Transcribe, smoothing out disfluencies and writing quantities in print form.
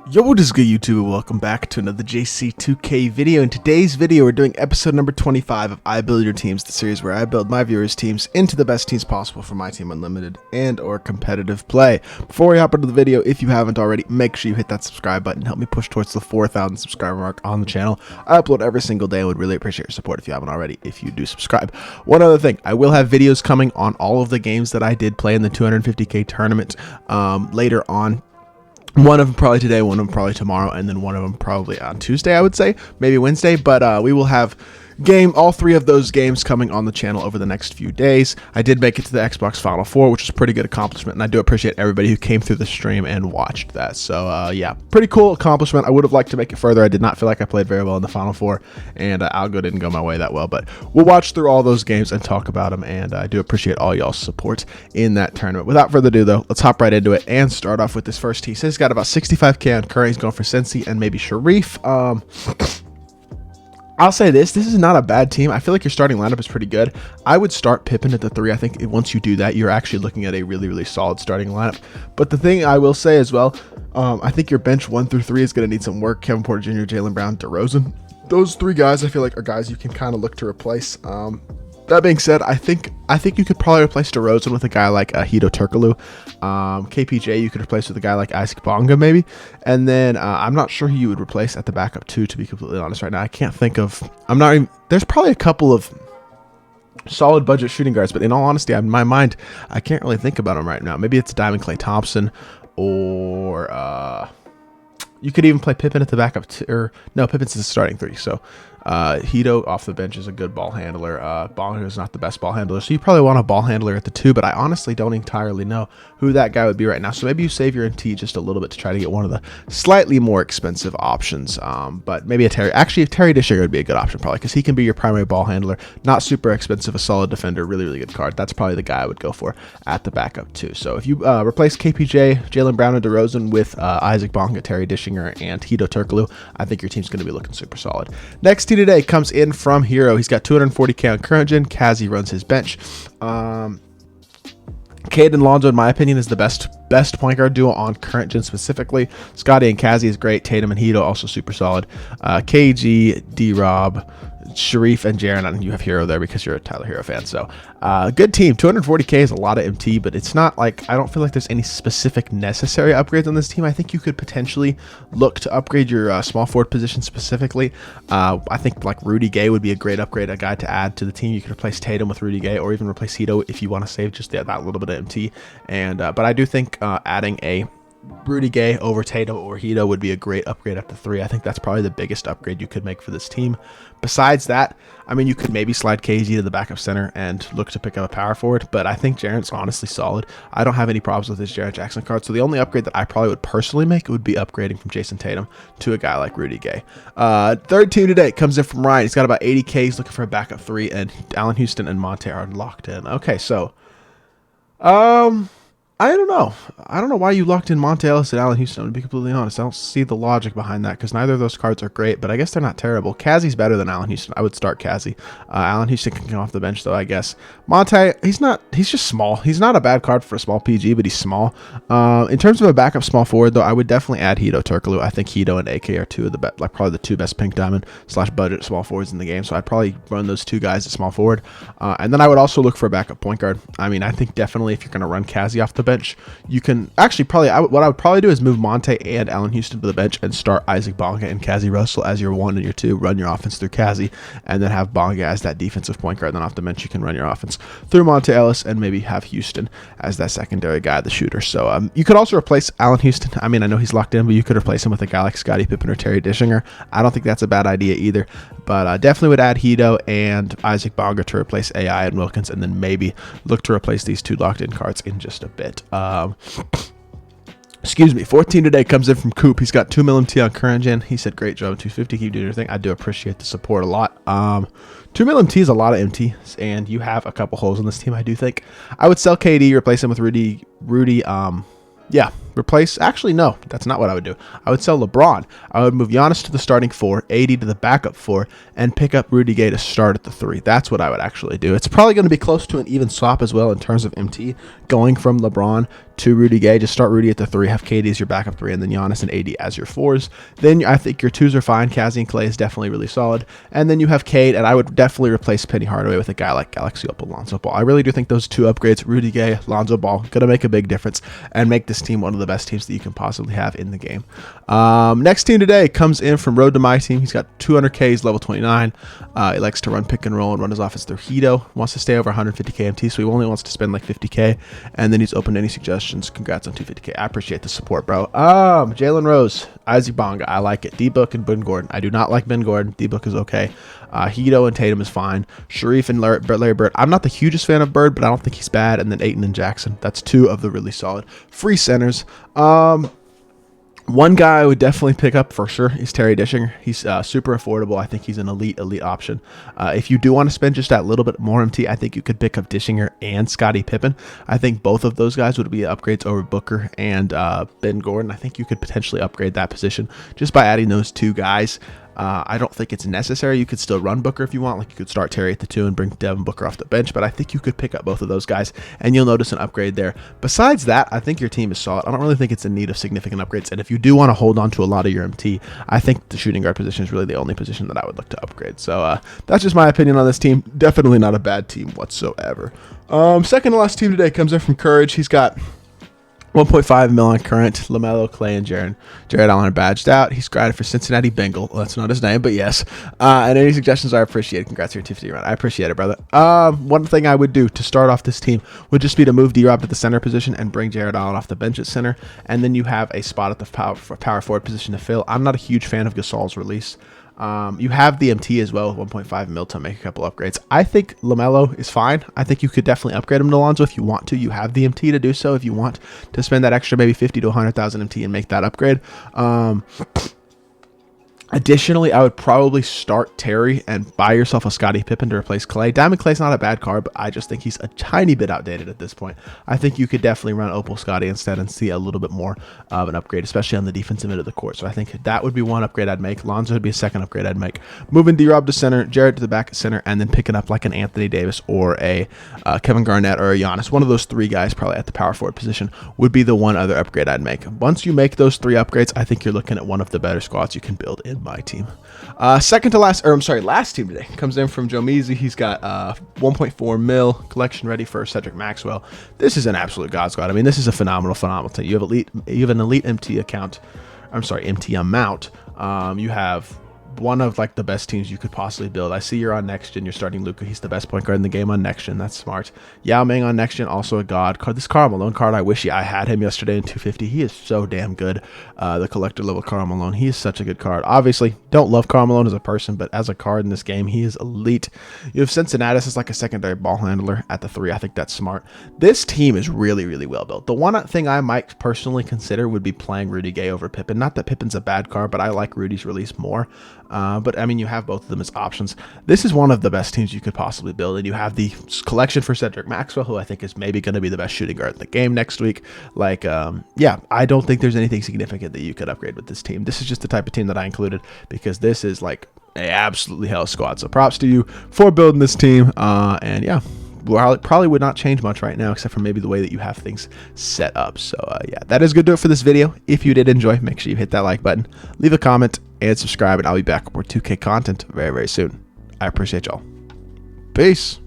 Yo, what is good, YouTube? Welcome back to another JC2K video. In today's video, we're doing episode number 25 of I Build Your Teams, the series where I build my viewers' teams into the best teams possible for my team unlimited and or competitive play. Before we hop into the video, if you haven't already, make sure you hit that subscribe button. Help me push towards the 4,000 subscriber mark on the channel. I upload every single day and would really appreciate your support if you haven't already, if you do subscribe. One other thing, I will have videos coming on all of the games that I did play in the 250K tournament later on. One of them probably today, one of them probably tomorrow, and then one of them probably on Tuesday, I would say, maybe Wednesday, but we will have all three of those games coming on the channel over the next few days. I did make it to the Xbox Final Four, which was a pretty good accomplishment, and I do appreciate everybody who came through the stream and watched that. So yeah, pretty cool accomplishment. I would have liked to make it further. I did not feel like I played very well in the Final Four, and Algo didn't go my way that well, but we'll watch through all those games and talk about them, and I do appreciate all y'all's support in that tournament. Without further ado, though, let's hop right into it and start off with this first team. So he's got about 65K on current. He's going for Sensi and maybe Sharif. I'll say this is not a bad team. I feel like your starting lineup is pretty good. I would start Pippen at the 3. I think once you do that, you're actually looking at a really solid starting lineup. But the thing I will say as well, I think your bench 1 through 3 is going to need some work. Kevin Porter Jr., Jaylen Brown, DeRozan. Those 3 guys I feel like are guys you can kind of look to replace. That being said, I think you could probably replace DeRozan with a guy like Hedo Turkoglu. KPJ you could replace with a guy like Isaac Bonga maybe. And then I'm not sure who you would replace at the backup too, to be completely honest right now. I can't think of, there's probably a couple of solid budget shooting guards, but in all honesty, in my mind, I can't really think about them right now. Maybe it's Diamond Klay Thompson, or you could even play Pippen at the backup, no, Pippen's the starting 3, so Hedo off the bench is a good ball handler. Bonga is not the best ball handler, so you probably want a ball handler at the 2, but I honestly don't entirely know who that guy would be right now. So maybe you save your MT just a little bit to try to get one of the slightly more expensive options. But maybe a Terry. Actually, if Terry Dishinger would be a good option probably, because he can be your primary ball handler. Not super expensive, a solid defender, really good card. That's probably the guy I would go for at the backup too. So if you replace KPJ, Jaylen Brown, and DeRozan with Isaac Bonga, Terry Dishinger, and Hedo Turkoglu, I think your team's going to be looking super solid. Next team today comes in from Hero. He's got 240K on current gen. Kazi runs his bench. Cade and Lonzo, in my opinion, is the best point guard duo on current gen specifically. Scotty and Kazi is great. Tatum and Hedo also super solid. KG, D-Rob, Sharif, and Jaren, and you have Hero there because you're a Tyler Hero fan. So good team. 240K is a lot of MT, but it's not like, I don't feel like there's any specific necessary upgrades on this team. I think you could potentially look to upgrade your small forward position specifically. I think like Rudy Gay would be a great upgrade, a guy to add to the team. You could replace Tatum with Rudy Gay, or even replace Hedo if you want to save just that little bit of MT. And but I do think adding a Rudy Gay over Tatum or Hedo would be a great upgrade up to 3. I think that's probably the biggest upgrade you could make for this team. Besides that, I mean, you could maybe slide KG to the backup center and look to pick up a power forward, but I think Jaren's honestly solid. I don't have any problems with this Jaren Jackson card, so the only upgrade that I probably would personally make would be upgrading from Jason Tatum to a guy like Rudy Gay. Third team today comes in from Ryan. He's got about 80K. He's looking for a backup 3, and Allen Houston and Monte are locked in. Okay, so I don't know. I don't know why you locked in Monte Ellis and Allen Houston, to be completely honest. I don't see the logic behind that, because neither of those cards are great, but I guess they're not terrible. Kazi's better than Allen Houston. I would start Kazi. Allen Houston can come off the bench, though, I guess. Monte, he's just small. He's not a bad card for a small PG, but he's small. In terms of a backup small forward, though, I would definitely add Hedo Turkoglu. I think Hedo and AK are probably the 2 best pink diamond / budget small forwards in the game, so I'd probably run those 2 guys at small forward. And then I would also look for a backup point guard. I mean, I think definitely if you're going to run Kazi off the bench, you can actually probably, what I would probably do is move Monte and Allen Houston to the bench and start Isaac Bonga and Kazi Russell as your 1 and your 2. Run your offense through Kazi, and then have Bonga as that defensive point guard. Then off the bench, you can run your offense through Monte Ellis and maybe have Houston as that secondary guy, the shooter. So you could also replace Allen Houston. I mean, I know he's locked in, but you could replace him with a guy like Scottie Pippen or Terry Dishinger. I don't think that's a bad idea either, but definitely would add Hedo and Isaac Bonga to replace AI and Wilkins, and then maybe look to replace these 2 locked in cards in just a bit. Excuse me. 14 today comes in from Coop. He's got 2 mil MT on current gen. He said, great job, 250. Keep doing your thing. I do appreciate the support a lot. 2 mil MT is a lot of MT, and you have a couple holes in this team, I do think. I would sell KD, replace him with Rudy. Yeah, replace, actually, no, that's not what I would do. I would sell LeBron. I would move Giannis to the starting 4, AD to the backup 4, and pick up Rudy Gay to start at the 3. That's what I would actually do. It's probably going to be close to an even swap as well in terms of MT, going from LeBron to Rudy Gay. Just start Rudy at the 3, have KD as your backup 3, and then Giannis and AD as your 4s. Then I think your 2s are fine. Cassie and Clay is definitely really solid. And then you have Cade, and I would definitely replace Penny Hardaway with a guy like Galaxy Opal, Lonzo Ball. I really do think those 2 upgrades, Rudy Gay, Lonzo Ball, going to make a big difference and make this team one of the best teams that you can possibly have in the game. Next team today comes in from Road to My Team. He's got 200K, he's level 29. He likes to run pick and roll and run his offense through Hito. Wants to stay over 150K MT, so he only wants to spend like 50K. And then he's open to any suggestions. Congrats on 250K. I appreciate the support, bro. Jalen Rose, Isaac Bonga. I like it. D-Book and Ben Gordon. I do not like Ben Gordon. D-Book is okay. Hito and Tatum is fine. Sharif and Larry Bird. I'm not the hugest fan of Bird, but I don't think he's bad. And then Ayton and Jackson. That's 2 of the really solid free centers. One guy I would definitely pick up for sure is Terry Dishinger. He's super affordable. I think he's an elite option. If you do want to spend just that little bit more MT, I think you could pick up Dishinger and Scottie Pippen. I think both of those guys would be upgrades over Booker and Ben Gordon. I think you could potentially upgrade that position just by adding those 2 guys. I don't think it's necessary. You could still run Booker if you want. Like, you could start Terry at the 2 and bring Devin Booker off the bench, but I think you could pick up both of those guys and you'll notice an upgrade there. Besides that, I think your team is solid. I don't really think it's in need of significant upgrades. And if you do want to hold on to a lot of your MT, I think the shooting guard position is really the only position that I would look to upgrade. So that's just my opinion on this team. Definitely not a bad team whatsoever. Second to last team today comes in from Courage. He's got 1.5 mil on current. LaMelo, Clay, and Jared Allen are badged out. He's graded for Cincinnati Bengal. Well, that's not his name, but yes. And any suggestions are appreciated. Congrats to your 250 round. I appreciate it, brother. One thing I would do to start off this team would just be to move D-Rob to the center position and bring Jared Allen off the bench at center. And then you have a spot at the power forward position to fill. I'm not a huge fan of Gasol's release. You have the MT as well with 1.5 mil to make a couple upgrades. I think LaMelo is fine. I think you could definitely upgrade him to Lonzo if you want to. You have the MT to do so if you want to spend that extra maybe 50 to 100,000 MT and make that upgrade. Additionally, I would probably start Terry and buy yourself a Scottie Pippen to replace Clay. Diamond Clay's not a bad card, but I just think he's a tiny bit outdated at this point. I think you could definitely run Opal Scottie instead and see a little bit more of an upgrade, especially on the defensive end of the court. So I think that would be one upgrade I'd make. Lonzo would be a second upgrade I'd make. Moving D-Rob to center, Jared to the back at center, and then picking up like an Anthony Davis or a Kevin Garnett or a Giannis. One of those 3 guys probably at the power forward position would be the one other upgrade I'd make. Once you make those 3 upgrades, I think you're looking at one of the better squads you can build in my team. Last team today comes in from Joe Measy. He's got 1.4 mil collection ready for Cedric Maxwell. This is an absolute god squad. I mean, this is a phenomenal team. You have an elite MT account. MT amount. You have one of like the best teams you could possibly build. I see you're on next gen. You're starting Luka. He's the best point guard in the game on next gen. That's smart. Yao Ming on next gen, also a god card. This Karl Malone card, I wish I had him yesterday in 250. He is so damn good. The collector level Karl Malone. He is such a good card. Obviously, don't love Karl Malone as a person, but as a card in this game, he is elite. You have Cincinnati as like a secondary ball handler at the 3. I think that's smart. This team is really, really well built. The one thing I might personally consider would be playing Rudy Gay over Pippen. Not that Pippen's a bad card, but I like Rudy's release more. But I mean, you have both of them as options. This is one of the best teams you could possibly build, and you have the collection for Cedric Maxwell, who I think is maybe going to be the best shooting guard in the game next week. Like, yeah, I don't think there's anything significant that you could upgrade with this team. This is just the type of team that I included because this is like a absolutely hell squad. So props to you for building this team. And yeah, well, it probably would not change much right now, except for maybe the way that you have things set up. So yeah, that is going to do it for this video. If you did enjoy, make sure you hit that like button, leave a comment, and subscribe, and I'll be back with more 2K content very, very soon. I appreciate y'all. Peace.